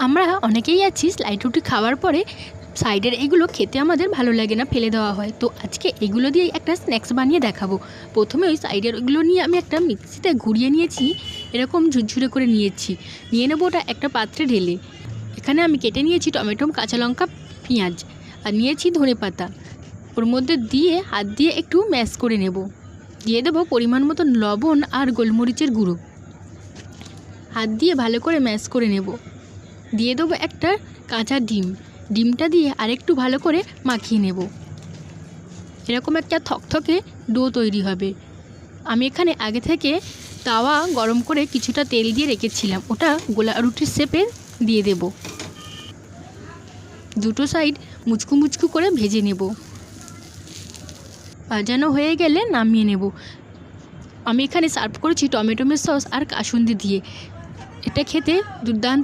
আমরা অনেকেই আছি স্লাইড রুটি খাওয়ার পরে সাইডের এগুলো খেতে আমাদের ভালো লাগে না, ফেলে দেওয়া হয়। তো আজকে এগুলো দিয়েই একটা স্ন্যাক্স বানিয়ে দেখাবো। প্রথমে ওই সাইডের ওইগুলো নিয়ে আমি একটা মিক্সিতে ঘুরিয়ে নিয়েছি, এরকম ঝুরঝুরে করে নিয়ে নেবো ওটা একটা পাত্রে ঢেলে। এখানে আমি কেটে নিয়েছি টমেটো, কাঁচা লঙ্কা, পেঁয়াজ আর নিয়েছি ধনেপাতা। ওর মধ্যে দিয়ে হাত দিয়ে একটু ম্যাশ করে নেব। দিয়ে দেবো পরিমাণ মতো লবণ আর গোলমরিচের গুঁড়ো। হাত দিয়ে ভালো করে ম্যাশ করে নেব। দিয়ে দেবো একটা কাঁচা ডিমটা দিয়ে আরেকটু ভালো করে মাখিয়ে নেব। এরকম একটা থকথকে ডো তৈরি হবে। আমি এখানে আগে থেকে তাওয়া গরম করে কিছুটা তেল দিয়ে রেখেছিলাম, ওটা গোলা রুটির শেপে দিয়ে দেব। দুটো সাইড মুচকু মুচকু করে ভেজে নেব। ভাজানো হয়ে গেলে নামিয়ে নেব। আমি এখানে সার্ভ করেছি টমেটো সস আর কাসুন্দি দিয়ে। এটা খেতে দুর্দান্ত